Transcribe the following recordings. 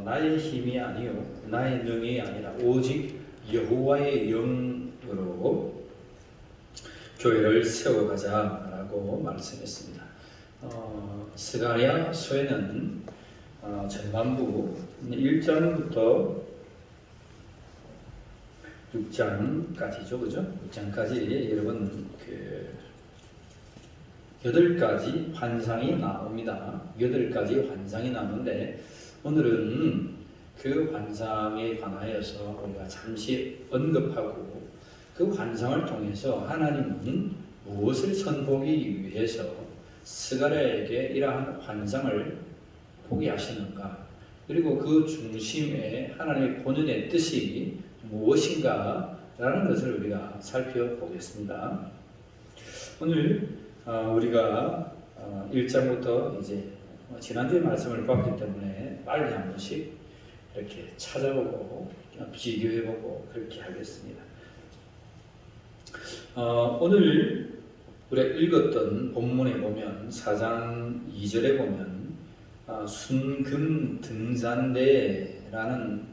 나의 힘이 아니요 나의 능이 아니라 오직 여호와의 영으로 교회를 세워가자라고 말씀했습니다. 스가랴서에는 전반부 1장부터 6장까지죠, 그죠? 6장까지 여러분 8가지 환상이 나옵니다. 8가지 환상이 나오는데 오늘은 그 환상에 관하여서 우리가 잠시 언급하고 그 환상을 통해서 하나님은 무엇을 선보이기 위해서 스가랴에게 이러한 환상을 보게 하시는가, 그리고 그 중심에 하나님의 본연의 뜻이 무엇인가 라는 것을 우리가 살펴보겠습니다. 오늘 우리가 1장부터 이제 지난주에 말씀을 봤기 때문에 빨리 한 번씩 이렇게 찾아보고 비교해보고 그렇게 하겠습니다. 오늘 우리가 읽었던 본문에 보면 4장 2절에 보면 순금 등잔대라는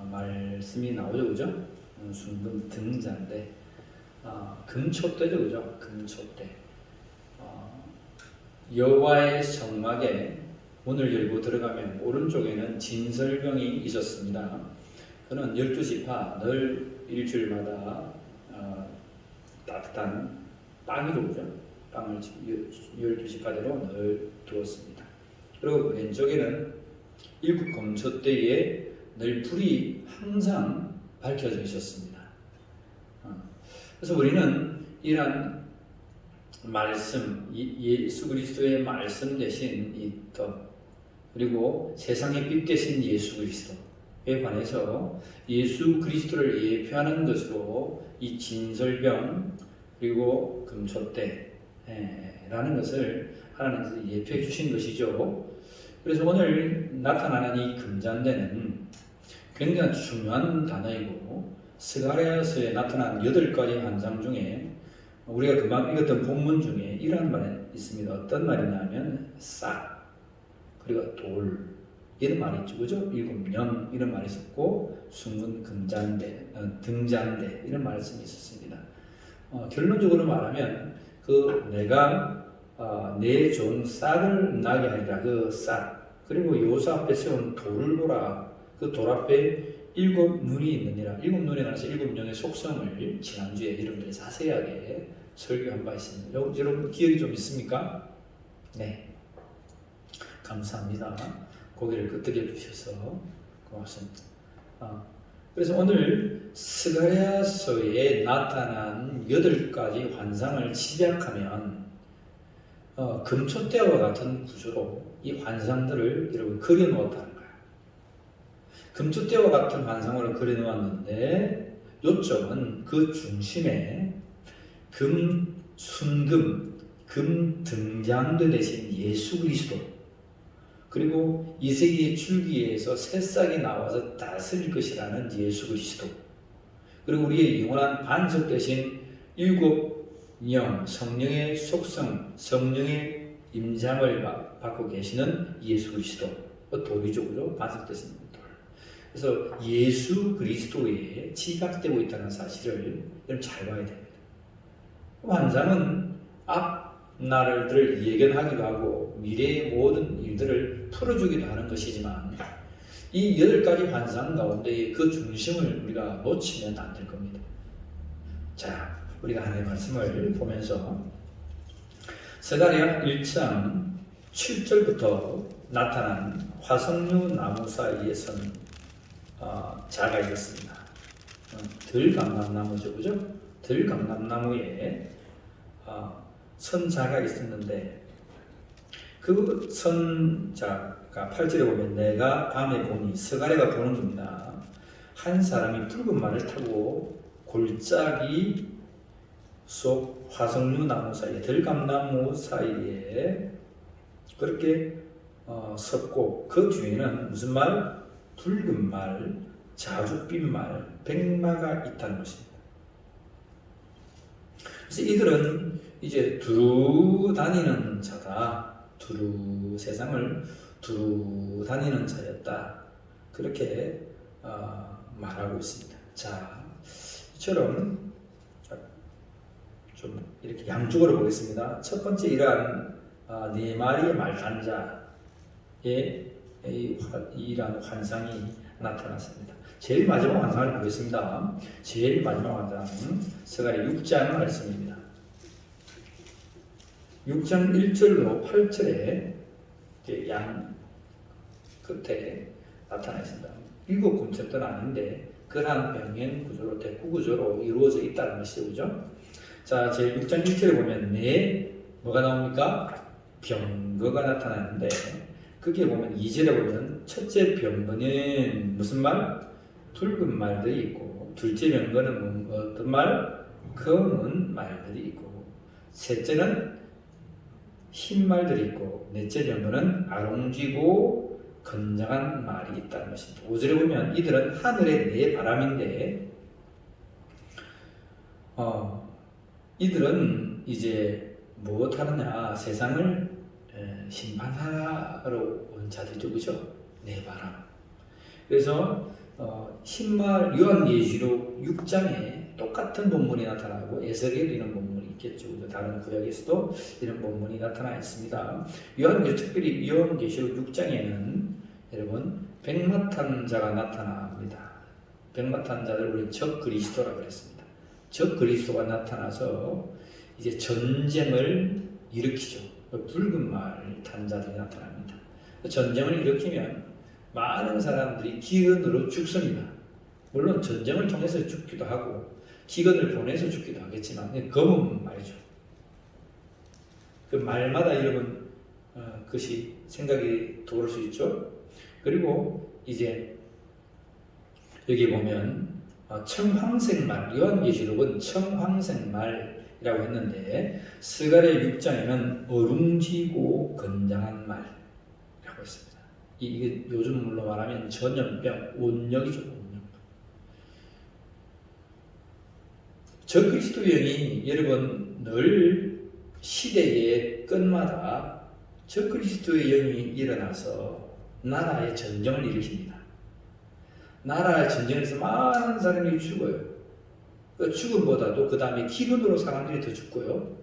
말씀이 나오죠, 그죠? 순금 등잔대, 금촛대죠, 그죠? 금촛대. 여호와의 성막에 문을 열고 들어가면 오른쪽에는 진설병이 있었습니다. 그는 12지파 늘 일주일마다 따뜻한 빵이로, 그죠? 빵을 12지파대로 늘 두었습니다. 그리고 왼쪽에는 7금촛대에 늘 불이 항상 밝혀져 있었습니다. 그래서 우리는 이러한 말씀, 예수 그리스도의 말씀 대신 이 떡, 그리고 세상의 빛 대신 예수 그리스도에 관해서 예수 그리스도를 예표하는 것으로 이 진설병 그리고 금촛대라는 것을 하나님께서 예표해 주신 것이죠. 그래서 오늘 나타나는 이 금잔대는 굉장히 중요한 단어이고, 스가랴서에 나타난 8가지 환상 중에 우리가 금방 읽었던 본문 중에 이런 말이 있습니다. 어떤 말이냐면 싹, 그리고 돌, 이런 말이 있죠, 그죠? 7령 이런 말이 있었고, 순금 금잔대, 등잔대 이런 말씀이 있었습니다. 결론적으로 말하면 내가 내 종 싹을 나게 하리라, 그 싹, 그리고 요수 앞에 세운 돌을 보라, 그 돌 앞에 7눈이 있느니라. 7눈에 관해서 7영의 속성을 지난주에 여러분들이 자세하게 설교한 바 있습니다. 여러분 기억이 좀 있습니까? 네, 감사합니다. 고개를 끄덕여 주셔서 고맙습니다. 그래서 오늘 스가랴서에 나타난 8가지 환상을 집약하면 금촛대와 같은 구조로 이 환상들을 여러분 그려놓았다는 거예요. 금촛대와 같은 환상으로 그려놓았는데 요점은 그 중심에 순금, 금 등잔대 대신 예수 그리스도, 그리고 이세기의 줄기에서 새싹이 나와서 다스릴 것이라는 예수 그리스도, 그리고 우리의 영원한 반석 대신 7영, 성령의 속성, 성령의 임장을 받고 계시는 예수 그리스도, 돌이죠, 그죠? 반석 대신 돌. 그래서 예수 그리스도에 지각되고 있다는 사실을 여러분 잘 봐야 됩니다. 환상은 앞 날들을 예견하기도 하고 미래의 모든 일들을 풀어주기도 하는 것이지만 이 8가지 환상 가운데 그 중심을 우리가 놓치면 안 될 겁니다. 자, 우리가 하나님의 말씀을 보면서 스가랴 1장 7절부터 나타난 화석류 나무 사이에 선 자가 있었습니다. 들감람나무죠, 그죠? 들감람나무에 선자가 있었는데 그 선자가 8절에 보면 내가 밤에 보니, 스가랴가 보는 겁니다. 한 사람이 붉은 말을 타고 골짜기 속 화석류 나무 사이에, 들감나무 사이에 그렇게 섰고 그 뒤에는 무슨 말? 붉은 말, 자줏빛 말, 백마가 있다는 것입니다. 그래서 이들은 이제 두루 다니는 자다. 세상을 두루 다니는 자였다. 그렇게 말하고 있습니다. 자, 이처럼 좀 이렇게 양쪽으로 보겠습니다. 첫 번째 이러한 네 마리의 말단자의 이러한 환상이 나타났습니다. 제일 마지막 환상을 보겠습니다. 제일 마지막 환상은 스가랴 6장 말씀입니다. 6장 1절로 8절에 양 끝에 나타나 있습니다. 일곱 금cep들은 아닌데 그러한 병행 구조로 대구 구조로 이루어져 있다는 것이죠. 그죠? 자, 제 6장 1절에 보면 뭐가 나옵니까? 병거가 나타나는데 거기에 보면 2절에 보면 첫째 병거는 무슨 말? 붉은 말들이 있고 둘째 병거는 어떤 말? 검은 말들이 있고 셋째는 흰 말들이 있고 넷째 병거는 아롱지고 건장한 말이 있다는 것입니다. 5절에 보면 이들은 하늘의 네 바람인데 이들은 이제 무엇하느냐? 세상을 심판하러 온 자들이죠. 그죠? 네 바람. 그래서 흰말 요한계시록 6장에 똑같은 본문이 나타나고 에스겔 이런 본문이 있겠죠. 그죠? 다른 구약에서도 이런 본문이 나타나 있습니다. 특별히 요한계시록 6장에는 여러분 백마탄자가 나타납니다. 백마탄자를 우리 적 그리스도라고 그랬습니다. 적 그리스도가 나타나서 이제 전쟁을 일으키죠. 붉은 말 탄자들이 나타납니다. 전쟁을 일으키면 많은 사람들이 기근으로 죽습니다. 물론 전쟁을 통해서 죽기도 하고 기근을 보내서 죽기도 하겠지만 검은 말이죠. 그 말마다 여러분 그것이 생각이 돌을 수 있죠. 그리고 이제 여기 보면 청황색말, 요한계시록은 청황색말이라고 했는데 스가랴 6장에는 어룽지고 건장한 말이라고 했습니다. 이게 요즘 물로 말하면 전염병, 온역이죠. 온역. 저 그리스도의 영이 여러분 늘 시대의 끝마다 저 그리스도의 영이 일어나서 나라의 전쟁을 일으킵니다. 나라의 전쟁에서 많은 사람이 죽어요. 그 죽음보다도 그 다음에 기근으로 사람들이 더 죽고요.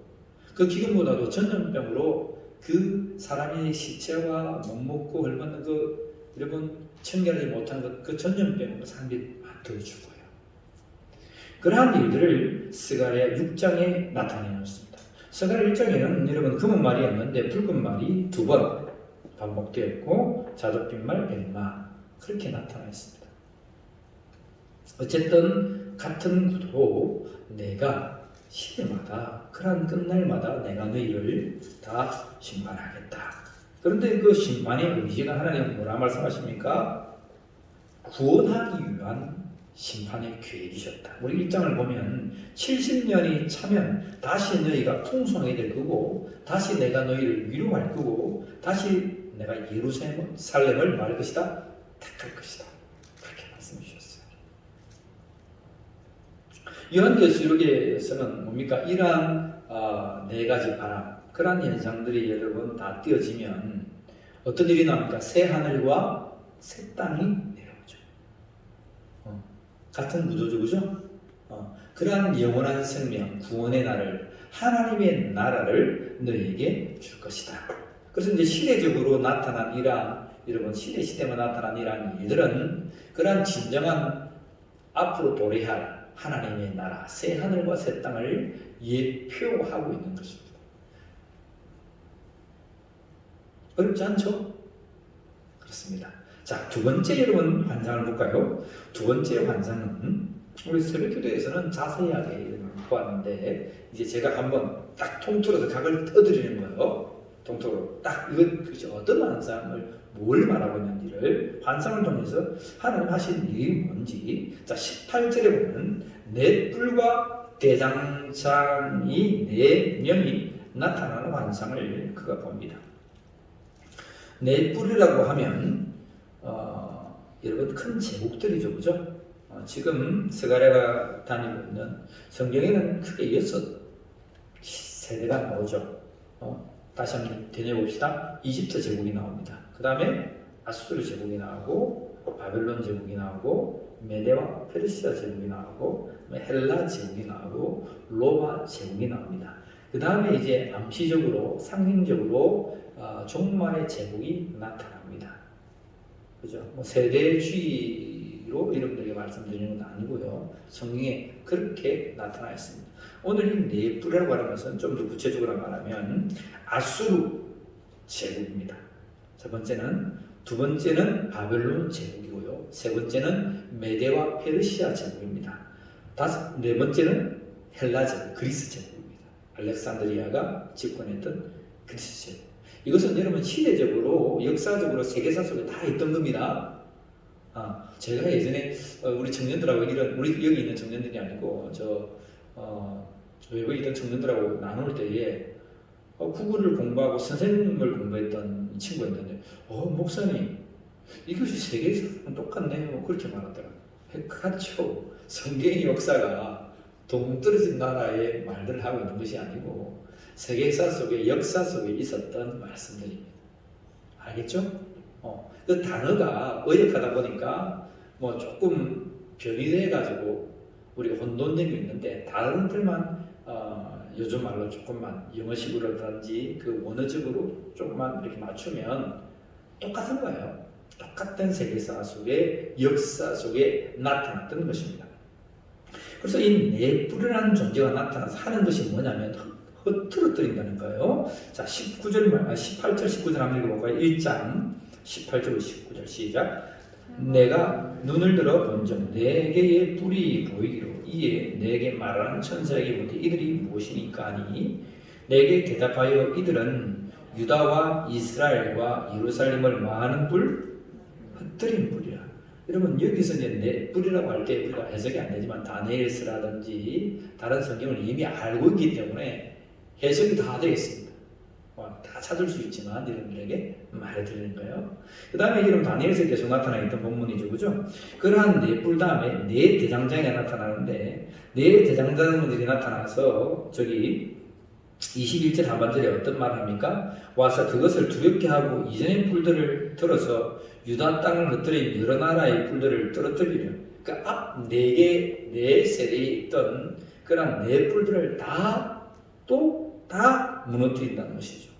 그 기근보다도 전염병으로 그 사람의 시체와 못 먹고 헐벗는 여러분 청결하지 못한 그 전염병으로 사람들이 더 죽어요. 그러한 일들을 스가랴 6장에 나타내놓습니다. 스가랴 1장에는 여러분 검은 말이었는데 붉은 말이 2번 반복되었고 자줏빛 말 백마 그렇게 나타나 있습니다. 어쨌든 같은 구도로 내가 시대마다 그러한 끝날마다 내가 너희를 다 심판하겠다. 그런데 그 심판의 의지가 하나님은 뭐라 말씀하십니까? 구원하기 위한 심판의 계획이셨다. 우리 1장을 보면 70년이 차면 다시 너희가 풍성하게 될 거고 다시 내가 너희를 위로할 거고 다시 내가 예루살렘을 말 것이다? 택할 것이다. 그렇게 말씀해 주셨어요. 요한계시록에서는 뭡니까? 이러한 네 가지 바람, 그러한 현상들이 여러분 다 띄어지면 어떤 일이 나옵니까? 새 하늘과 새 땅이 내려오죠. 같은 구조죠, 그죠? 그러한 영원한 생명, 구원의 날을, 하나님의 나라를 너희에게 줄 것이다. 그래서 이제 시대적으로 나타난 여러분 시대마다 나타난 이러한 일들은 그러한 진정한 앞으로 도래할 하나님의 나라, 새 하늘과 새 땅을 예표하고 있는 것입니다. 어렵지 않죠? 그렇습니다. 자, 두 번째 여러분 환상을 볼까요? 두 번째 환상은 우리 새벽기도에서는 자세하게 보았는데 이제 제가 한번 딱 통틀어서 각을 떠드리는 거예요. 통틀어 딱 이건 어떤 환상을 뭘 말하고 있는지를 환상을 통해서 하나님 하신 일이 뭔지. 자, 18절에 보면 네 뿔과 대장장이 4명이 나타나는 환상을 그가 봅니다. 네 뿔이라고 하면 여러분 큰 제국들이죠, 그죠? 지금 스가랴가 다니고 있는 성경에는 크게 6세대가 나오죠. 다시 한번 되뇌봅시다. 이집트 제국이 나옵니다. 그 그 다음에 아수르 제국이 나오고 바벨론 제국이 나오고 메데와 페르시아 제국이 나오고 헬라 제국이 나오고 로마 제국이 나옵니다. 그 다음에 이제 암시적으로 상징적으로 종말의 제국이 나타납니다. 그죠? 뭐 세대주의로 여러분들에게 말씀드리는 건 아니고요. 성경에 그렇게 나타나 있습니다. 오늘 이 네 뿔이라고 하는 것은 좀 더 구체적으로 말하면 아수르 제국입니다. 두 번째는 바벨론 제국이고요. 세 번째는 메데와 페르시아 제국입니다. 네 번째는 헬라 제국, 그리스 제국입니다. 알렉산드리아가 집권했던 그리스 제국. 이것은 여러분 시대적으로, 역사적으로 세계사 속에 다 있던 겁니다. 제가 예전에 우리 청년들하고 우리 여기 있는 청년들이 아니고 저 외국에 있던 청년들하고 나눌 때에 국어를 공부하고 선생님을 공부했던 친구가 있는데 목사님 이것이 세계에서랑 똑같네요. 그렇게 말하더라고요. 그렇죠. 성경의 역사가 동떨어진 나라의 말들을 하고 있는 것이 아니고 세계사 속에, 역사 속에 있었던 말씀들입니다. 알겠죠? 그 단어가 어역하다 보니까 뭐 조금 변이돼가지고 우리가 혼돈된 게 있는데 단어들만 요즘 말로 조금만 영어식으로든지 그 원어적으로 조금만 이렇게 맞추면 똑같은 거예요. 똑같은 세계사 속에, 역사 속에 나타났던 것입니다. 그래서 이 네 뿔이라는 존재가 나타나서 하는 것이 뭐냐면 흐트러뜨린다는 거예요. 자, 18절, 19절 한번 읽어볼까요? 1장 18절, 19절 시작. 내가 눈을 들어 본즉 네 개의 뿔이 보이기로 이에 내게 말하는 천사에게 묻되 이들이 무엇이니까 하니 내게 대답하여 이들은 유다와 이스라엘과 예루살렘을 마하는 뿔, 흩뜨린 뿔이라. 여러분 여기서 이제 네 뿔이라고 할 때 우리가 해석이 안 되지만 다니엘서라든지 다른 성경을 이미 알고 있기 때문에 해석이 다 되겠습니다. 다 찾을 수 있지만 여러분들에게 말해드리는 거예요. 그 다음에 여러분 다니엘서에 계속 나타나 있던 본문이죠. 그죠? 그러한 네 뿔 다음에 네 대장장이 나타나는데 네 대장장들이 나타나서 저기 21절 하반절에 어떤 말을 합니까? 와서 그것을 두렵게 하고 이전의 뿔들을 들어서 유다 땅을 흩뜨린 여러 나라의 뿔들을 떨어뜨리려. 그러니까 앞 네 세대에 있던 그런 네 뿔들을 다 무너뜨린다는 것이죠.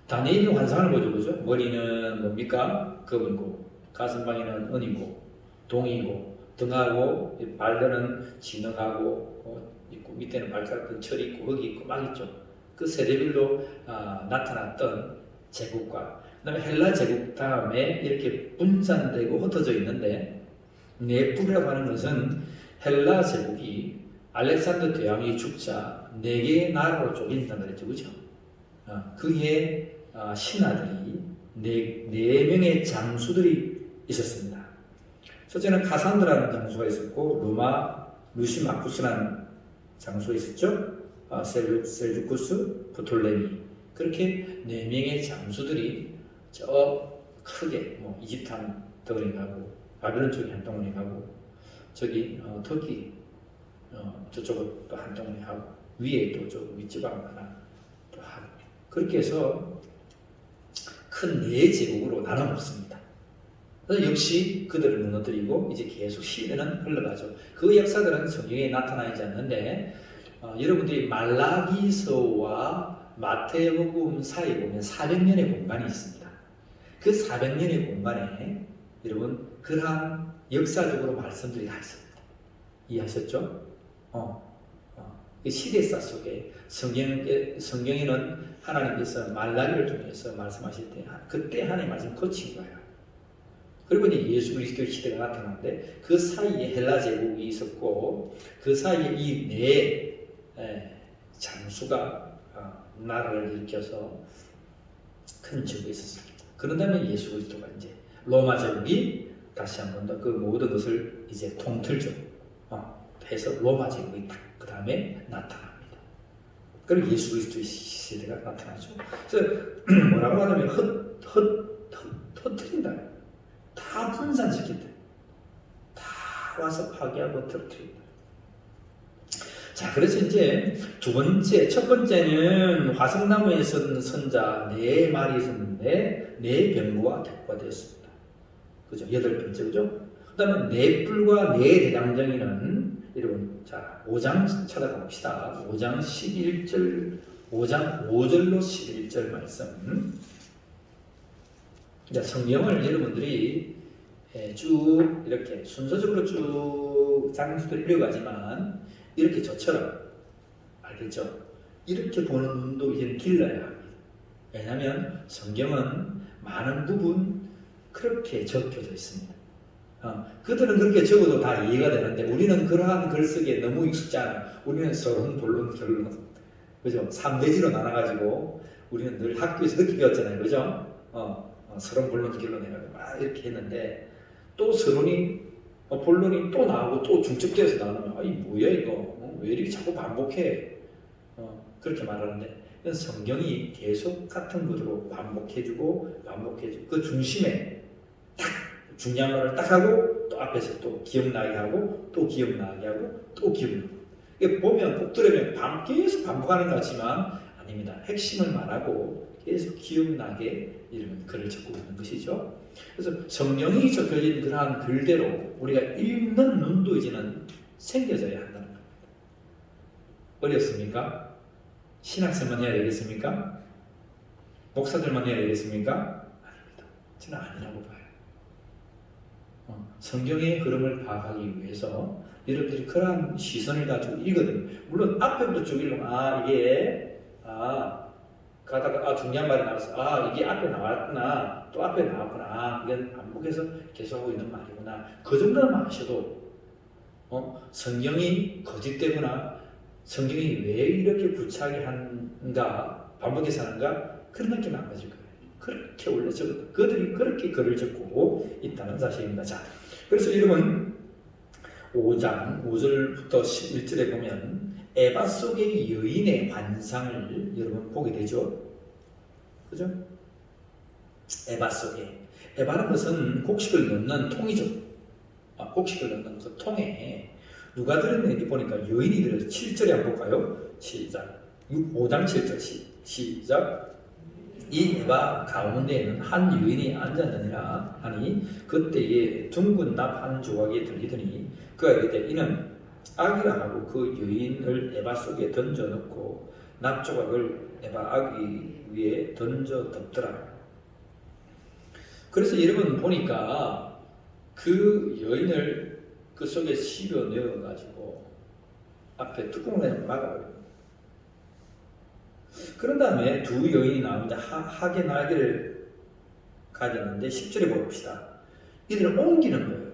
다니엘이 환상을 보죠. 그죠? 머리는 뭡니까? 금이고, 가슴방에는 은이고, 동이고, 등하고, 발들은 진흙하고, 있고, 밑에는 발가락은 철이 있고, 흙이 있고, 막 있죠. 그 세대별로 나타났던 제국과, 그 다음에 헬라 제국 다음에 이렇게 분산되고 흩어져 있는데, 네 뿔이라고 하는 것은 헬라 제국이 알렉산더 대왕이 죽자 네 개의 나라로 쪼개진다고 그랬죠. 그죠? 그의 신하들이 네 명의 장수들이 있었습니다. 첫째는 카산드라는 장수가 있었고 로마 루시마쿠스라는 장수가 있었죠. 셀주쿠스, 프톨레미. 그렇게 네 명의 장수들이 저 크게 이집트 한 덩어리 가고 바벨론 쪽에 한 덩어리 가고 저기 터키 저쪽은 또 한 덩어리 하고 위에 또 저 윗지방 하나 또 하고 그렇게 해서 큰 네 제국으로 나눠 놓습니다. 그래서 역시 그들을 무너뜨리고 이제 계속 시대는 흘러가죠. 그 역사들은 성경에 나타나지 않는데 여러분들이 말라기서와 마태복음 사이에 보면 400년의 공간이 있습니다. 그 400년의 공간에 여러분 그러한 역사적으로 말씀들이 다 있습니다. 이해하셨죠? 시대사 속에 성경에는 하나님께서 말라기를 통해서 말씀하실 때 그때 하나님 말씀 거친 거예요. 그리고 이제 예수 그리스도의 시대가 나타났는데 그 사이에 헬라 제국이 있었고 그 사이에 이 네 장수가 나라를 일으켜서 큰 제국이 있었습니다. 그런 다음에 예수 그리스도가 이제 로마 제국이 다시 한 번 더 그 모든 것을 이제 통틀죠. 해서 로마 제국이 딱 그 다음에 나타납니다. 그리고 예수 그리스도의 시대가 나타나죠. 그래서 뭐라고 하냐면 흩트린다. 다 분산시킨다. 다 와서 파괴하고 터뜨린다. 자, 그래서 이제 첫 번째는 화성나무에 선 선자 네 마리 있었는데 네 병거와 대포가 되었습니다. 그죠? 여덟 번째, 그죠? 그 다음에 네 뿔과 네 대장정이는 여러분, 자, 5장 찾아가 봅시다. 5장 11절, 5장 5절로 11절 말씀. 자, 성경을 여러분들이 쭉 이렇게 순서적으로 쭉 장수들 읽어가지만 이렇게 저처럼 알겠죠? 이렇게 보는 눈도 이제는 길러야 합니다. 왜냐하면 성경은 많은 부분 그렇게 적혀져 있습니다. 그들은 그렇게 적어도 다 이해가 되는데 우리는 그러한 글쓰기에 너무 익숙지 않아요. 우리는 서론, 본론, 결론, 그죠? 3대지로 나눠가지고 우리는 늘 학교에서 그렇게 배웠잖아요. 그죠? 서론, 본론, 결론 해가지고 막 이렇게 했는데 또 서론이 본론이 또 나오고 또 중첩되어서 나오면 이 뭐야 이거 왜 이렇게 자꾸 반복해 그렇게 말하는데 성경이 계속 같은 구조로 반복해주고 그 중심에 딱 중요한 말을 딱 하고 또 앞에서 또 기억나게 하고 또 기억나게 하고 또 기억나게 이게 보면 꼭 들으면 계속 반복하는 것 같지만 아닙니다. 핵심을 말하고 계속 기억나게 이런 글을 적고 있는 것이죠. 그래서 성령이 적혀진 그러한 글대로 우리가 읽는 눈도 이제는 생겨져야 한다는 겁니다. 어렵습니까? 신학생만 해야 되겠습니까? 목사들만 해야 되겠습니까? 아닙니다. 저는 아니라고 봐요. 성경의 흐름을 파악하기 위해서 여러분들이 그러한 시선을 가지고 읽거든요. 물론 앞에부터 쭉 읽으면 이게 가다가 중요한 말이 나왔어. 이게 앞에 나왔구나. 또 앞에 나왔구나. 이건 반복해서 계속하고 있는 말이구나. 그 정도만 아셔도 성경이 거짓되거나 성경이 왜 이렇게 구차하게 하는가 반복해서 하는가 그런 느낌 안 가질 거예요. 그렇게 원래 적었다. 그들이 그렇게 글을 적고 있다는 사실입니다. 자, 그래서 여러분 5장 5절부터 11절에 보면 에바 속의 여인의 환상을 여러분 보게 되죠. 그죠? 에바 속에. 에바는 것은 곡식을 넣는 통이죠. 곡식을 넣는 그 통에 누가 들었는지 보니까 여인이 들어서 7절에 한번 볼까요? 시작. 5장 7절 시작. 이 에바 가운데에는 한 여인이 앉았느니라 하니 그때에 둥근 납 한 조각이 들리더니 그가 이르되 이는 아기라 하고 그 여인을 에바 속에 던져 넣고 납 조각을 에바 아기 위에 던져 덮더라. 그래서 여러분 보니까 그 여인을 그 속에 씹어 넣어가지고 앞에 뚜껑을 막아버려요. 그런 다음에 두 여인이 나오는데 학의 날개를 가졌는데 10절에 봅시다. 이들을 옮기는 거예요.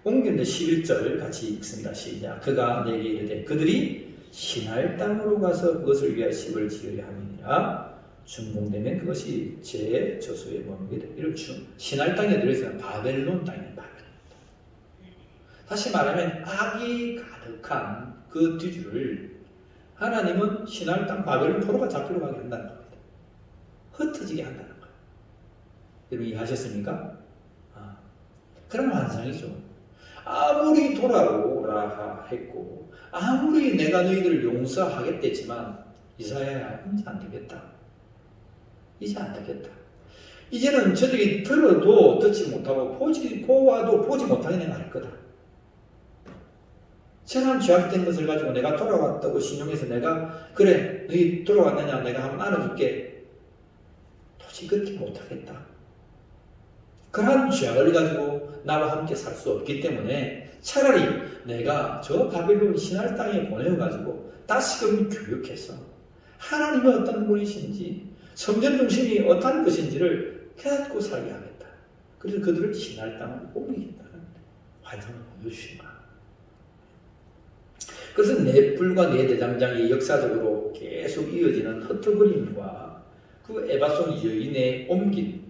옮기는데 11절 같이 읽습니다. 시작. 그가 내게 이르되 그들이 신할 땅으로 가서 그것을 위하여 집을 지으려 함이니라. 준공되면 그것이 제 저수에 머물게 되기를 신할 땅에 들어있으면 바벨론 땅이에요. 바벨론. 다시 말하면 악이 가득한 그 뒤주를 하나님은 신할 땅 바벨론 포로가 잡히러 가게 한다는 겁니다. 흩어지게 한다는 거예요. 여러분 이해하셨습니까? 그런 환상이죠. 아무리 돌아오라 했고 아무리 내가 너희들을 용서하겠댔지만 이사야야 이제 안 되겠다. 이제 안 되겠다. 이제는 저들이 들어도 듣지 못하고 보아도 보지 못하게 내가 할 거다. 선한 죄악된 것을 가지고 내가 돌아왔다고 신용해서 내가 그래 너희 돌아왔느냐 내가 한번 안아줄게. 도저히 그렇게 못하겠다. 그러한 죄악을 가지고 나와 함께 살 수 없기 때문에 차라리 내가 저 바벨론 신할 땅에 보내어가지고 다시금 교육해서 하나님이 어떤 분이신지 성전 중심이 어떤 것인지를 깨닫고 살게 하겠다. 그래서 그들을 신할 땅으로 옮기겠다는 환상을 보여주신 거야. 그것은 네 뿔과 네 대장장이 역사적으로 계속 이어지는 흩어버림과 그 에바 속 여인의 옮긴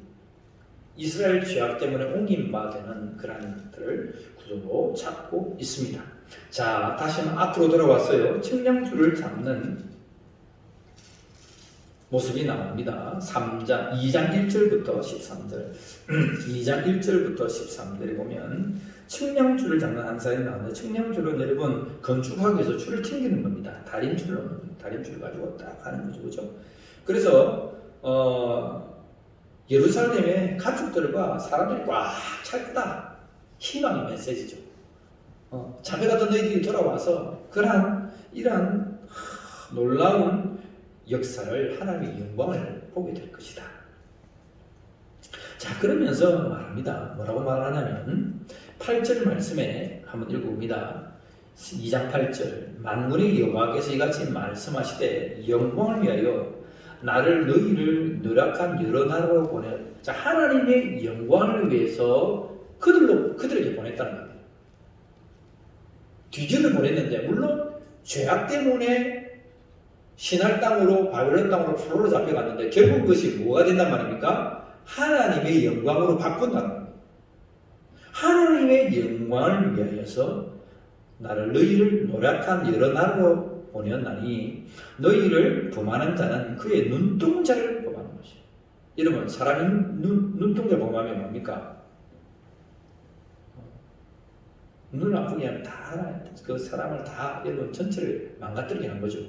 이스라엘 죄악 때문에 옮긴 바 되는 그러한 것들을 구조로 찾고 있습니다. 자, 다시 앞으로 돌아왔어요. 측량줄을 잡는 모습이 나옵니다. 2장 1절부터 13절 2장 1절부터 13절에 보면 측량줄을 잡는 한 사람이 나오는데, 측량줄은 여러분 건축하기 위해서 줄을 튕기는 겁니다. 다림줄을 가지고 딱 하는 거죠. 그죠? 그래서 예루살렘의 가축들과 사람들이 꽉 찼다. 희망의 메시지죠. 자매같은 너희들이 돌아와서 이러한 놀라운 역사를, 하나님의 영광을 보게 될 것이다. 자, 그러면서 말합니다. 뭐라고 말하냐면 8절 말씀에 한번 읽어봅니다. 2장 8절 만군의 여호와께서 이같이 말씀하시되 영광을 위하여 너희를 노력한 여러 나라로 보내. 자, 하나님의 영광을 위해서 그들에게 보냈다는 겁니다. 뒤집어 보냈는데, 물론 죄악 때문에 신할 땅으로, 바벨론 땅으로 포로로 잡혀갔는데 결국 그것이 뭐가 된단 말입니까? 하나님의 영광으로 바꾼다는 겁니다. 하나님의 영광을 위하여서 너희를 노력한 여러 나라로 보내었나니 너희를 범하는 자는 그의 눈동자를 범하는 것이에요. 여러분, 사람이 눈동자 범하면 뭡니까? 눈을 아프게 하면 그 사람을 여러분 전체를 망가뜨리게 하는 거죠.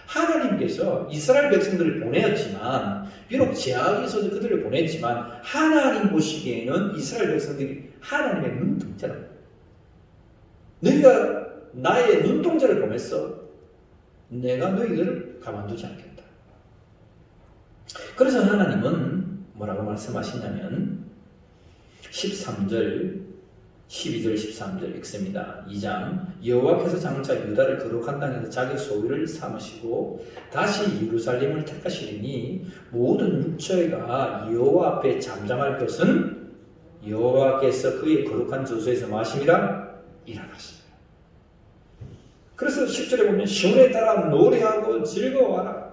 하나님께서 이스라엘 백성들을 보내었지만, 비록 제약이 있어서 그들을 보냈지만, 하나님 보시기에는 이스라엘 백성들이 하나님의 눈동자라는 거예요. 너희가 나의 눈동자를 보냈어. 내가 너희들을 가만두지 않겠다. 그래서 하나님은 뭐라고 말씀하시냐면 13절 12절 13절 읽습니다. 2장 여호와께서 장차 유다를 거룩한 땅에서 자기 소유를 삼으시고 다시 예루살렘을 택하시리니 모든 육체가 여호와 앞에 잠잠할 것은 여호와께서 그의 거룩한 저수에서 마심이라 일어나시니라. 그래서 10절에 보면 시온에 따라 노래하고 즐거워하라.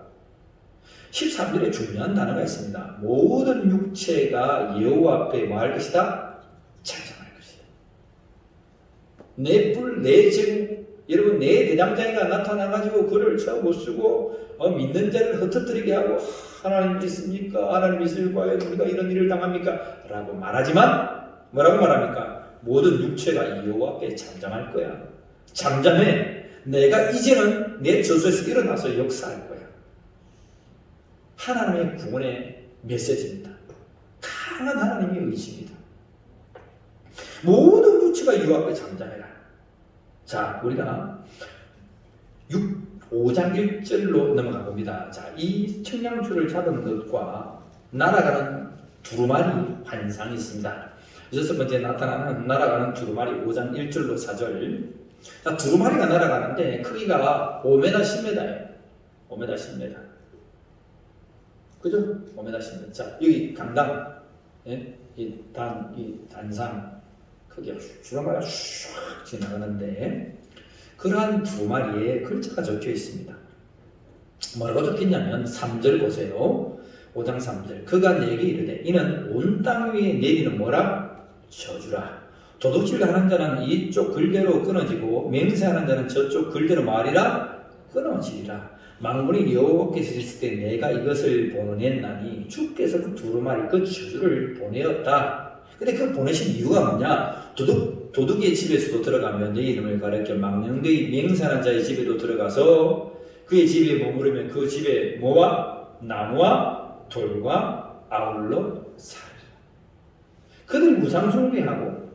13절에 중요한 단어가 있습니다. 모든 육체가 여호와 앞에 뭐 할 것이다? 내 뿔, 내 제국, 여러분, 내 대장장이가 나타나가지고 글을 못 쓰고 믿는 자를 흩어뜨리게 하고, 하나님 믿습니까? 하나님 믿을 거예요. 우리가 이런 일을 당합니까? 라고 말하지만 뭐라고 말합니까? 모든 육체가 여호와 앞에 잠잠할 거야. 잠잠해. 내가 이제는 내 저수에서 일어나서 역사할 거야. 하나님의 구원의 메시지입니다. 강한 하나님의 의지입니다. 모든 육체가 여호와 앞에 잠잠해라. 자, 우리가 5장 1절로 넘어가 봅니다. 자, 이 청량줄을 잡은 것과 날아가는 두루마리 환상이 있습니다. 여섯 번째 나타나는 날아가는 두루마리 5장 1절로 4절. 자, 두루마리가 날아가는데 크기가 5m 10m예요. 5m 10m. 그죠? 5m 10m. 자, 여기 강당, 예? 이 단상 크기가 두루마리가 슉 지나가는데, 그러한 두루마리에 글자가 적혀 있습니다. 뭐라고 적혔냐면 3절 보세요. 5장 3절. 그가 내게 이르되 이는 온 땅 위에 내리는 뭐라? 저주라. 도둑질하는 자는 이쪽 글대로 끊어지고 맹세하는 자는 저쪽 글대로 말이라 끊어지리라. 만군의 여호와께서 있을 때 내가 이것을 보내나니 주께서 그 두루마리 그 저주를 보내었다. 근데 그 보내신 이유가 뭐냐? 도둑의 집에서도 들어가면 내 이름을 가리켜 망령되이 맹세하는 자의 집에도 들어가서 그의 집에 머무르면 그 집에 뭐와? 나무와 돌과 아울러 살리라. 그들이 무상 숭배하고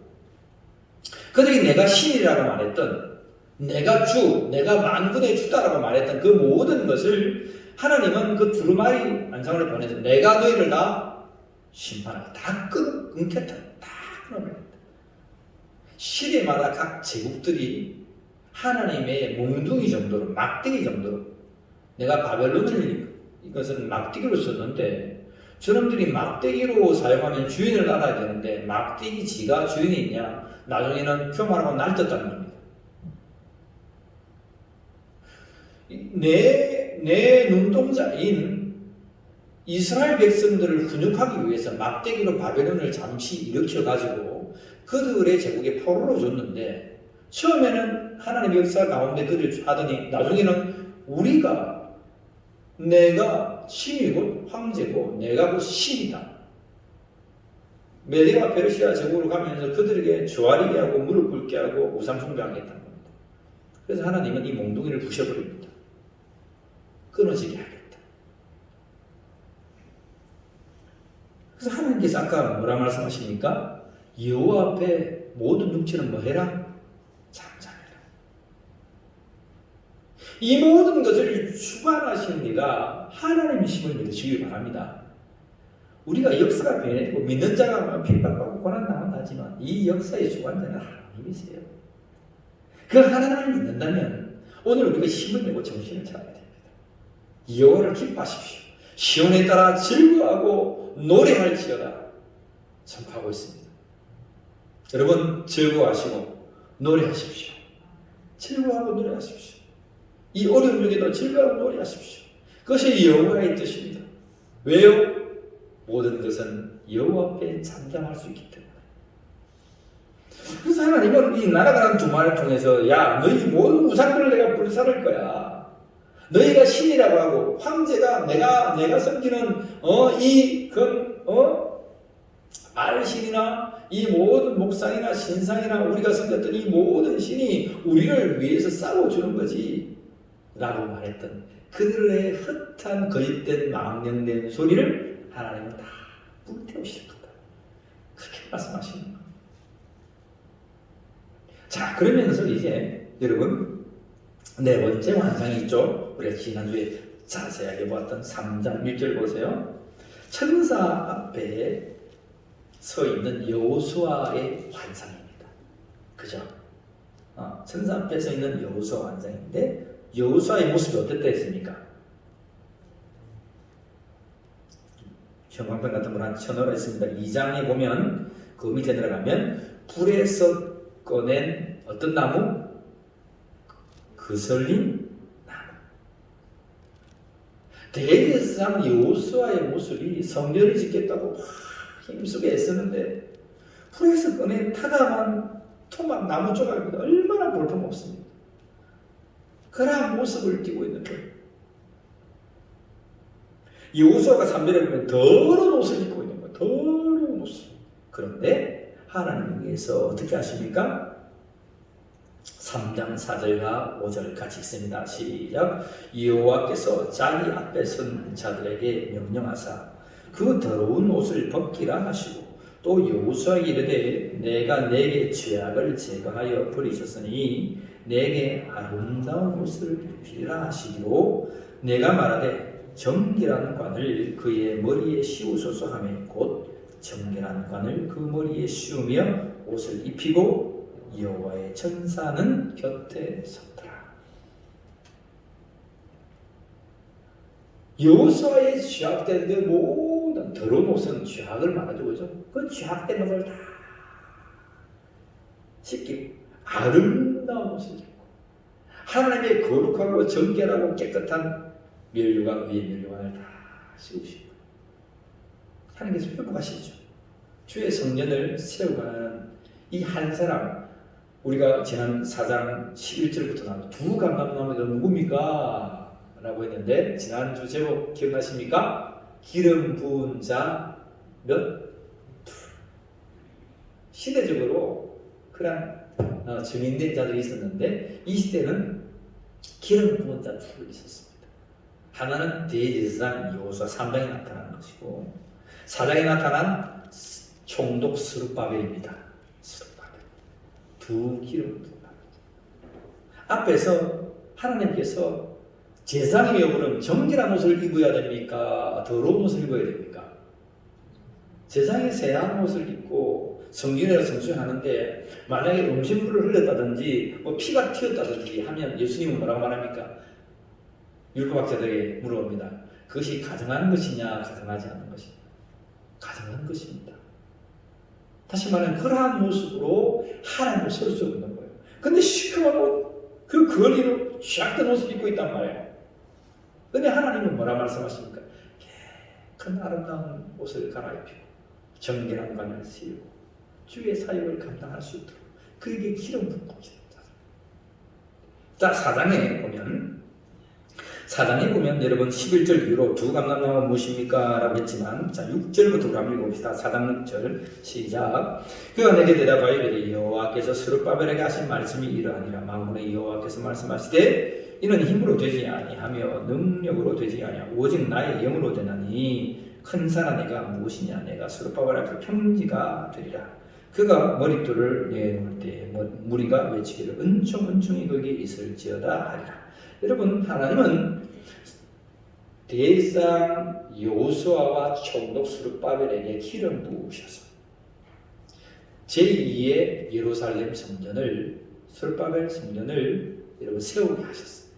그들이 내가 신이라고 말했던, 내가 주, 내가 만군의 주다라고 말했던 그 모든 것을 하나님은 그 두루마리 환상을 보내서 내가 너희를 다 심판하고 다 끊겠다. 다 끊어버린다. 시대마다 각 제국들이 하나님의 몽둥이 정도로, 막대기 정도로, 내가 바벨론을 이것은 막대기로 썼는데 저놈들이 막대기로 사용하면 주인을 알아야 되는데 막대기 지가 주인이 있냐? 나중에는 교만하고 날뛰었다는 겁니다. 내 눈동자인 이스라엘 백성들을 훈육하기 위해서 막대기로 바벨론을 잠시 일으켜가지고 그들의 제국에 포로로 줬는데, 처음에는 하나님의 역사 가운데 그들 하더니 나중에는 내가 신이 곧 황제고 내가 곧 신이다. 메대가 페르시아 제국으로 가면서 그들에게 조아리게 하고 무릎 꿇게 하고 우상 숭배하겠다는 겁니다. 그래서 하나님은 이 몽둥이를 부셔버립니다. 끊어지게 하겠다. 그래서 하나님께서 아까 뭐라 말씀하십니까? 여호와 앞에 모든 육체는 뭐 해라? 잠잠해라. 이 모든 것을 주관하시는 이가 하나님이심을 믿으시기 바랍니다. 우리가 역사가 변해지고 믿는 자가 핍박받고 고난당한 하지만 이 역사의 주관자는 하나님이세요. 그 하나님을 믿는다면 오늘 우리가 힘을 내고 정신을 차려야 됩니다. 여호와를 기뻐하십시오. 시온에 따라 즐거워하고 노래할지어다 선포하고 있습니다. 여러분 즐거워하시고 노래하십시오. 즐거워하고 노래하십시오. 이 어려움 중에도 즐거워하고 노래하십시오. 그것이 여호와의 뜻입니다. 왜요? 모든 것은 여호와 앞에 잠잠할 수 있기 때문에. 그래서 하나님은 이 날아가는 두 말을 통해서 야 너희 모든 우상들을 내가 불살을 거야. 너희가 신이라고 하고 황제가 내가 섬기는 알신이나 이 모든 목상이나 신상이나 우리가 섬겼던 이 모든 신이 우리를 위해서 싸워주는 거지 라고 말했던 그들의 헛한 거짓된 망령된 소리를 하나님은 다 불태우실 거다. 그렇게 말씀하시는 거예요. 자, 그러면서 이제 여러분 네 번째 환상이 있죠. 우리가 지난주에 자세하게 보았던 3장 1절 보세요. 천사 앞에 서 있는 여호수아의 환상입니다. 그죠? 천사 앞에 서 있는 여호수아 환상인데 여호수아의 모습이 어땠다 했습니까? 형광펜 같은 걸 한 쳐넣어 있습니다. 2장에 보면 그 밑에 들어가면 불에서 꺼낸 어떤 나무? 그슬린 나무. 대제사장 여호수아의 모습이 성전을 짓겠다고 막 힘쓰게 애쓰는데 불에서 꺼낸 타다만 토막 나무 조각입니다. 얼마나 볼품없습니다. 그러한 모습을 띠고 있는 거예요. 여호수아가 3절에 보면 더러운 옷을 입고 있는 거예요. 더러운 옷을. 그런데 하나님께서 어떻게 하십니까? 3장 4절과 5절 같이 있습니다. 시작. 여호와께서 자기 앞에 선 자들에게 명령하사 그 더러운 옷을 벗기라 하시고 또 여호수아에게 이르되 내가 내게 죄악을 제거하여 버리셨으니 내게 아름다운 옷을 입히라 하시기로 내가 말하되 정결한 관을 그의 머리에 씌우소서 하며 곧 정결한 관을 그 머리에 씌우며 옷을 입히고 여호와의 천사는 곁에 섰더라. 여호수아의 죄악된 그 모든 더러운 옷은 죄악을 말하죠. 그죠? 그 죄악된 것을 다 씻기고 아름다운 옷을 입고 하나님의 거룩하고 정결하고 깨끗한 면류관 위에 면류관을 다 씌우시고 하나님께서 회복하시죠. 주의 성전을 세우가는 이 한 사람, 우리가 지난 4장 11절부터 나온 두 감람나무가 누굽니까? 라고 했는데 지난주 제목 기억나십니까? 기름 부은 자 몇? 둘. 시대적으로 그런 증인된 자들이 있었는데 이 시대는 기름 부은 자 둘이 있었습니다. 하나는 대제사장 여호수아 3장에 나타나는 것이고 4장에 나타난 총독 스룹바벨입니다. 스룹바벨. 두 기름 부은 앞에서 하나님께서 제사장의 여부는 정결한 옷을 입어야 됩니까? 더러운 옷을 입어야 됩니까? 제사장이 새한 옷을 입고 성전에서 성수하는데 만약에 음식물을 흘렸다든지 피가 튀었다든지 하면 예수님은 뭐라고 말합니까? 율법학자들에게 물어봅니다. 그것이 가정한 것이냐 가정하지 않은 것이냐? 가정한 것입니다. 다시 말하면 그러한 모습으로 하나님을 설 수 없는 거예요. 근데 시커멓고 그 거리로 쫙된 옷을 입고 있단 말이에요. 근데 하나님은 뭐라 말씀하십니까? 큰 아름다운 옷을 갈아입히고 정결한 관을 씌우고 주의 사역을 감당할 수 있도록 그에게 기름 붓고 있습니다. 자, 4장에 보면 4장에 보면 여러분 11절 이후로 두 감람나무는 무엇입니까? 라고 했지만 자 6절부터 우리 한번 읽어봅시다. 4장 6절 시작. 그가 내게 대답하여 이르되 여호와께서 스룹바벨에게 하신 말씀이 이러하니라. 만군의 여호와께서 말씀하시되 이는 힘으로 되지 아니하며 능력으로 되지 아니하며 오직 나의 영으로 되나니 큰 산아 내가 무엇이냐. 내가 스룹바벨 앞에 평지가 되리라. 그가 머릿돌을 내놓을 때 무리가 외치기를 은총이 거기에 있을지어다 하리라. 여러분, 하나님은 대상 여호수아와 총독 스룹바벨에게 기름 부으셔서 제2의 예루살렘 성전을 스룹바벨 성전을 여러분 세우게 하셨습니다.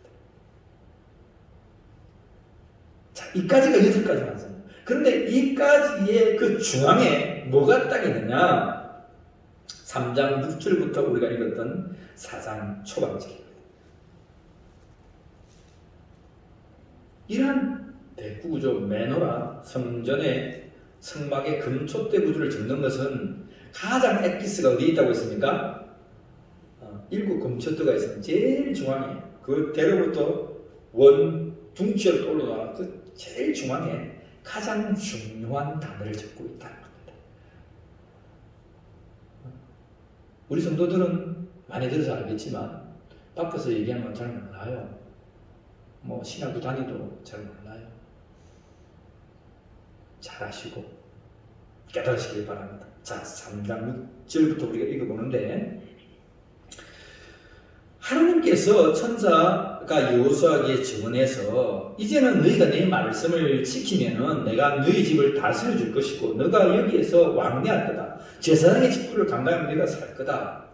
자, 이까지가 8가지 맞습니다. 그런데 이까지의 그 중앙에 뭐가 딱 있느냐? 3장 6절부터 우리가 읽었던 4장 초반절입니다. 이러한 대구조 메노라 성전의 성막의 금촛대 구조를 적는 것은 가장 엑기스가 어디에 있다고 했습니까? 7 금촛대가 있으면 제일 중앙에 그 대로부터 둥치로 올라가는 그 제일 중앙에 가장 중요한 단어를 적고 있다는 겁니다. 우리 성도들은 많이 들어서 알겠지만 바꿔서 얘기하면 잘 몰라요. 뭐 신학교 다니도 잘 몰라요. 잘 아시고 깨달으시길 바랍니다. 자, 3장 6절부터 우리가 읽어보는데 하나님께서 천사가 여호수아에게 증언해서 이제는 너희가 내 말씀을 지키면은 내가 너희 집을 다스려 줄 것이고 너가 여기에서 왕래할 거다. 제사장의 직분을 감당하면 너희가 살 거다.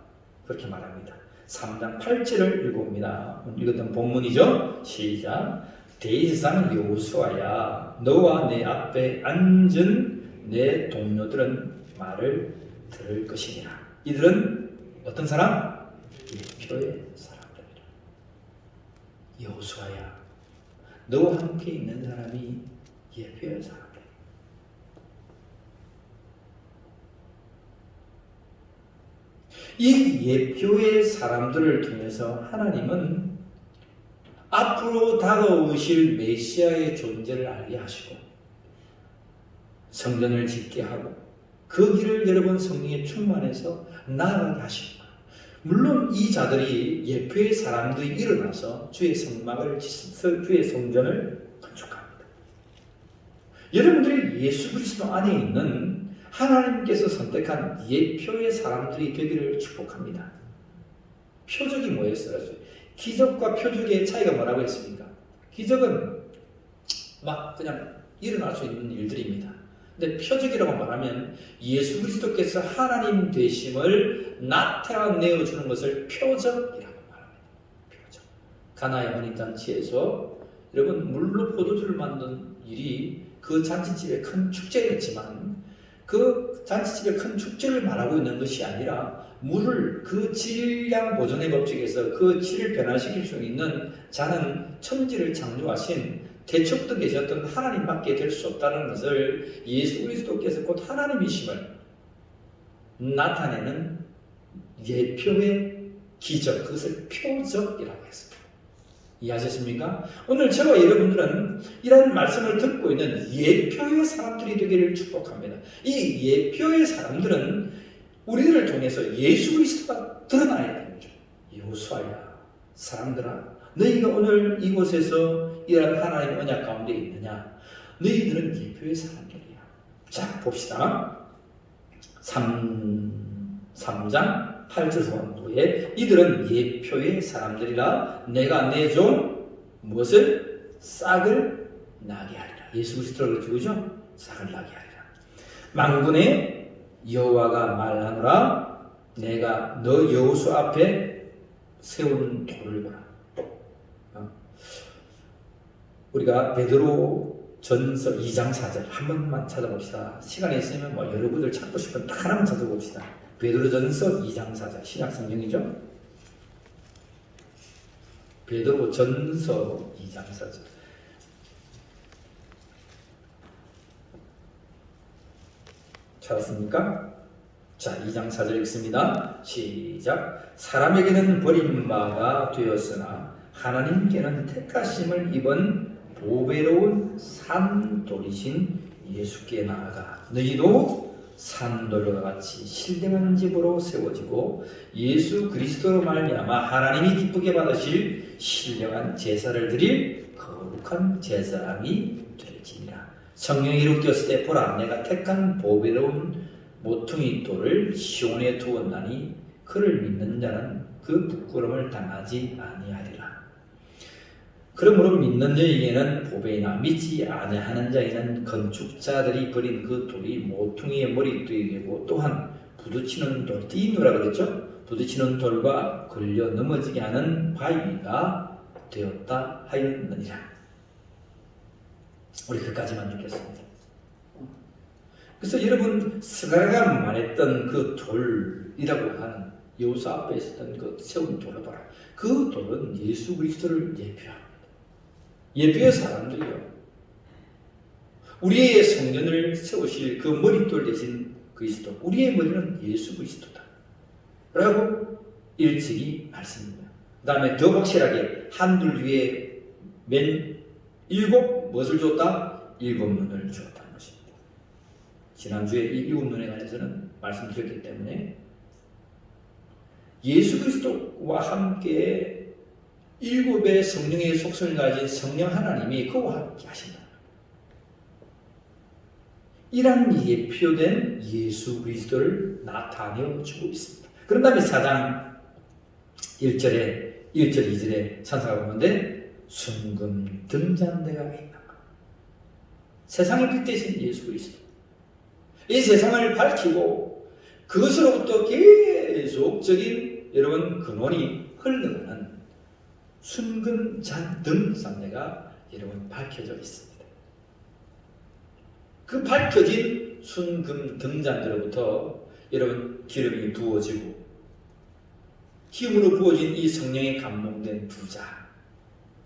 그렇게 말합니다. 3장 8절을 읽어봅니다. 읽었던 본문이죠. 시작. 대제사장 여호수아야 너와 내 앞에 앉은 내 동료들은 말을 들을 것이니라. 이들은 어떤 사람? 예표의 사람들이라. 여호수아야 너와 함께 있는 사람이 예표의 사람들. 이 예표의 사람들을 통해서 하나님은 앞으로 다가오실 메시아의 존재를 알게 하시고 성전을 짓게 하고 그 길을 여러분 성령에 충만해서 나아가게 하십니다. 물론 이 자들이 예표의 사람들이 일어나서 주의 성막을 주의 성전을 건축합니다. 여러분들이 예수 그리스도 안에 있는 하나님께서 선택한 예표의 사람들이 되기를 축복합니다. 표적이 뭐였어요? 기적과 표적의 차이가 뭐라고 했습니까? 기적은 막 그냥 일어날 수 있는 일들입니다. 근데 표적이라고 말하면 예수 그리스도께서 하나님 되심을 나타내어 주는 것을 표적이라고 말합니다. 표적. 가나의 혼인잔치에서 여러분 물로 포도주를 만든 일이 그 잔치집의 큰 축제였지만 그 잔치집의 큰 축제를 말하고 있는 것이 아니라 물을 그 질량 보존의 법칙에서 그 질을 변화시킬 수 있는 자는 천지를 창조하신 대척도 계셨던 하나님밖에 될 수 없다는 것을 예수 그리스도께서 곧 하나님이심을 나타내는 예표의 기적, 그것을 표적이라고 했습니다. 이해하셨습니까? 오늘 저와 여러분들은 이런 말씀을 듣고 있는 예표의 사람들이 되기를 축복합니다. 이 예표의 사람들은 우리를 통해서 예수 그리스도가 드러나야 됩니다. 여호수아야, 사람들아, 너희가 오늘 이곳에서 이런 하나님의 언약 가운데 있느냐? 너희들은 예표의 사람들이야. 자, 봅시다. 3장 8절 후반부에 이들은 예표의 사람들이라 내가 내 종 무엇을? 싹을 나게 하리라. 예수 그리스도를 주죠? 싹을 나게 하리라. 만군의 여호와가 말하노라 내가 너 여호수 앞에 세운 돌을 보라. 우리가 베드로 전서 2장 4절 한 번만 찾아봅시다. 시간이 있으면 뭐 여러분들 찾고 싶은 딱 하나만 찾아봅시다. 베드로 전서 2장 4절 신약 성경이죠. 베드로 전서 2장 4절 찾았습니까? 자, 2장 4절 읽습니다. 시작. 사람에게는 버림바가 되었으나 하나님께는 택하심을 입은 보배로운 산돌이신 예수께 나아가 너희도 산돌과 같이 신령한 집으로 세워지고 예수 그리스도로 말미암아 하나님이 기쁘게 받으실 신령한 제사를 드릴 거룩한 제사장이 될지니라. 성령이 이룩되었을 때 보라 내가 택한 보배로운 모퉁이 돌을 시온에 두었나니 그를 믿는 자는 그 부끄러움을 당하지 아니하리라. 그러므로 믿는 자에게는 보배이나 믿지 아니하는 자에게는 건축자들이 버린 그 돌이 모퉁이의 머리띠이 되고 또한 부딪히는 돌, 띠누라 그랬죠? 부딪히는 돌과 걸려 넘어지게 하는 바위가 되었다 하였느니라. 우리 그까지만 읽겠습니다. 그래서 여러분 스가랴가 말했던 그 돌이라고 하는 여호수 앞에 있었던 그 세운 돌을 봐라. 그 돌은 예수 그리스도를 예표합니다. 예배의 사람들이요. 우리의 성전을 세우실 그 머릿돌 대신 그리스도. 우리의 머리는 예수 그리스도다. 라고 일찍이 말씀입니다. 그 다음에 더 확실하게 한둘 위에 맨 일곱 무엇을 줬다? 일곱 눈을 주었다는 것입니다. 지난주에 이 일곱 눈에 관해서는 말씀드렸기 때문에 예수 그리스도와 함께 일곱의 성령의 속성을 가진 성령 하나님이 그와 함께 하신다. 이란 예표된 예수 그리스도를 나타내어 주고 있습니다. 그런 다음에 4장 1절, 2절에 찬사가 보는데 순금 등잔대가 있다. 세상의 빛 대신 예수 그리스도. 이 세상을 밝히고 그것으로부터 계속적인 여러분 근원이 흘러가는 순금 등잔대가 여러분 밝혀져 있습니다. 그 밝혀진 순금 등잔대로부터 여러분 기름이 부어지고 기름으로 부어진 이 성령에 감동된 부자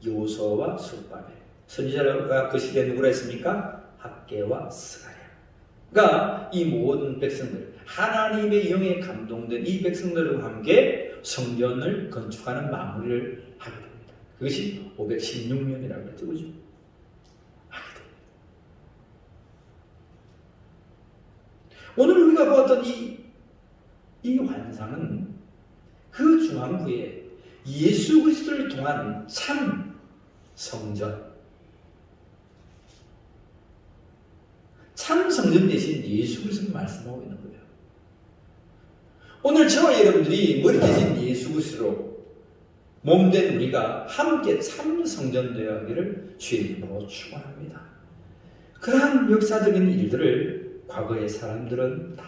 요소와 스룹바벨 선지자가 그 시대에 누구라 했습니까? 학개와 스가랴가 이 모든 백성들 하나님의 영에 감동된 이 백성들과 함께 성전을 건축하는 마무리를 하게 됩니다. 그것이 516년이라고 했죠. 그죠? 하게 됩니다. 오늘 우리가 보았던 이 환상은 그 중앙부에 예수 그리스도를 통한 참 성전, 참 성전 대신 예수 그리스도를 말씀하고 있는 거예요. 오늘 저와 여러분들이 머리 대신 예수 그리스도로 몸된 우리가 함께 참 성전 되어야 하기를 주의 이름으로 축원합니다. 그러한 역사적인 일들을 과거의 사람들은 다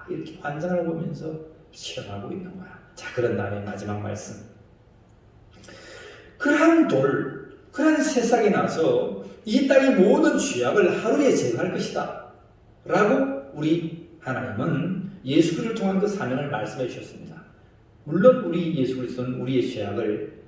이렇게 환상을 보면서 체험하고 있는 거야. 자, 그런 다음에 마지막 말씀. 그러한 돌, 그러한 새싹이 나서 이 땅의 모든 죄악을 하루에 제거할 것이다. 라고 우리 하나님은 예수 그리스도를 통한 그 사명을 말씀해 주셨습니다. 물론 우리 예수 그리스도는 우리의 죄악을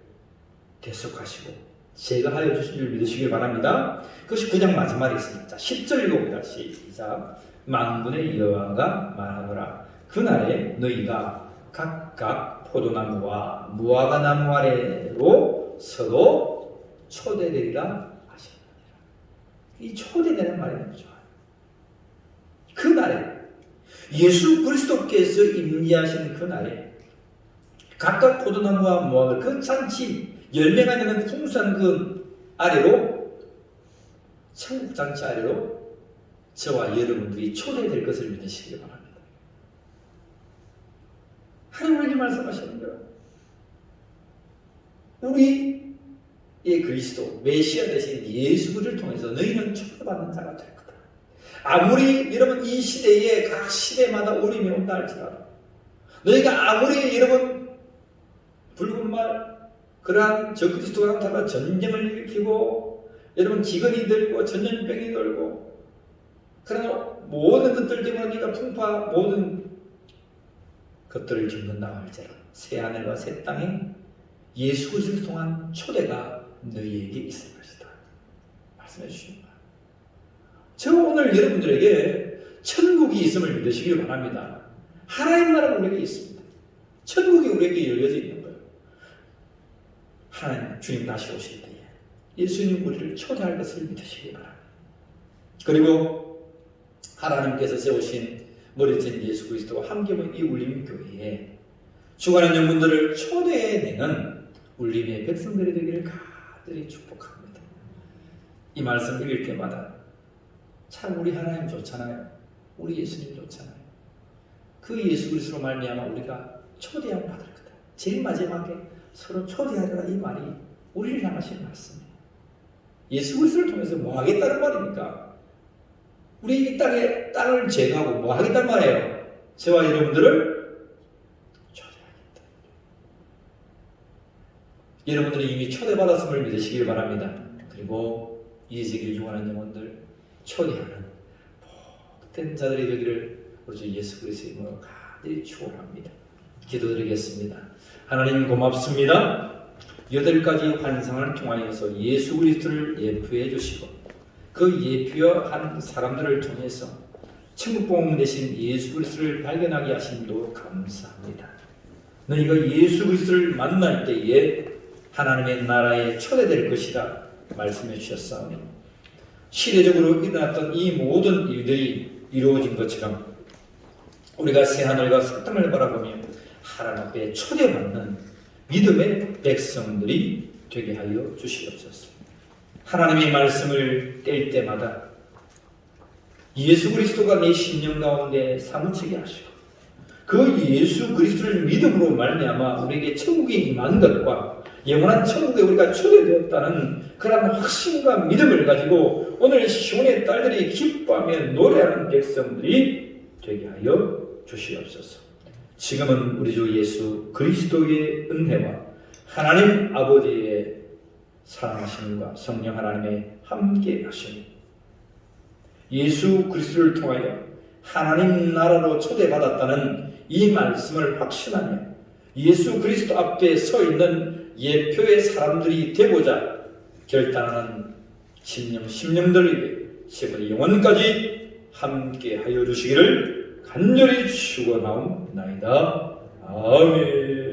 대속하시고 제거하여 주신 줄 믿으시길 바랍니다. 그것이 9장 마지막에 있습니다. 자, 10절 읽어봅니다. 시작. 만군의 여호와가 말하노라. 그날에 너희가 각각 포도나무와 무화과 나무 아래로 서도 초대되리라 하셨느니라. 이 초대되는 말이 너무 좋아요. 그날에 예수 그리스도께서 임재하신 그날에 각각 포도나무와 무화과 그 잔치 열매가 되는 풍성한 그 아래로 천국 잔치 아래로 저와 여러분들이 초대될 것을 믿으시기 바랍니다. 하나님이 말씀하시는 거예요. 우리의 그리스도 메시아 대신 예수 그리스도를 통해서 너희는 초대받는 자가 될 거다. 아무리 여러분 이 시대에 각 시대마다 어려움이 온다 할지라도 너희가 아무리 여러분 붉은 말 그러한 적그리스도와 같은 전쟁을 일으키고 여러분 기근이 들고 전염병이 들고 그러나 모든 것들 때문에 네가 풍파 모든 것들을 겪는다고 할지라도 새하늘과 새 땅에 예수 그리스도를 통한 초대가 너희에게 있을 것이다. 말씀해 주십니다. 저 오늘 여러분들에게 천국이 있음을 믿으시길 바랍니다. 하나님 나라가 우리에게 있습니다. 천국이 우리에게 열려져 있는 거예요. 하나님 주님 다시 오실 때에 예수님 우리를 초대할 것을 믿으시기 바랍니다. 그리고 하나님께서 세우신 머리진 예수 그리스도와 함께 모인 이 울림교회에 죽어가는 영혼들을 초대해내는 울림의 백성들이 되기를 간절히 축복합니다. 이 말씀 읽을 때마다 참 우리 하나님 좋잖아요. 우리 예수님 좋잖아요. 그 예수 그리스도로 말미암아 우리가 초대함 받을 거다. 제일 마지막에 서로 초대하리라 이 말이 우리를 향하신 말씀이에요. 예수 그리스도를 통해서 뭐 하겠다는 말입니까? 우리 이 땅을 제거하고 뭐 하겠다는 말이에요? 저와 여러분들을 초대하겠다. 여러분들이 이미 초대받았음을 믿으시길 바랍니다. 그리고 이 세계를 중하는 영혼들 초대하는 복된 자들이 되기를 우리 주 예수 그리스도의 이름으로 간절히 축원합니다. 기도드리겠습니다. 하나님 고맙습니다. 8가지 환상을 통하여서 예수 그리스도를 예표해 주시고 그 예표한 사람들을 통해서 천국복음 되신 예수 그리스도를 발견하게 하심도 감사합니다. 너희가 예수 그리스도를 만날 때에 하나님의 나라에 초대될 것이라 말씀해 주셨사오니 시대적으로 일어났던 이 모든 일들이 이루어진 것처럼 우리가 새하늘과 새 땅을 바라보며 하나님 앞에 초대받는 믿음의 백성들이 되게 하여 주시옵소서. 하나님의 말씀을 뗄 때마다 예수 그리스도가 내 심령 가운데 사무치게 하시고 그 예수 그리스도를 믿음으로 말미암아 우리에게 천국에 임한 것과 영원한 천국에 우리가 초대되었다는 그런 확신과 믿음을 가지고 오늘 시온의 딸들이 기뻐하며 노래하는 백성들이 되게 하여 주시옵소서. 지금은 우리 주 예수 그리스도의 은혜와 하나님 아버지의 사랑하심과 성령 하나님의 함께 하심이 예수 그리스도를 통하여 하나님 나라로 초대받았다는 이 말씀을 확신하며 예수 그리스도 앞에 서 있는 예표의 사람들이 되고자 결단하는 심령들 위해 지금 영원까지 함께 하여 주시기를 간절히 축원하옵나이다. 아멘.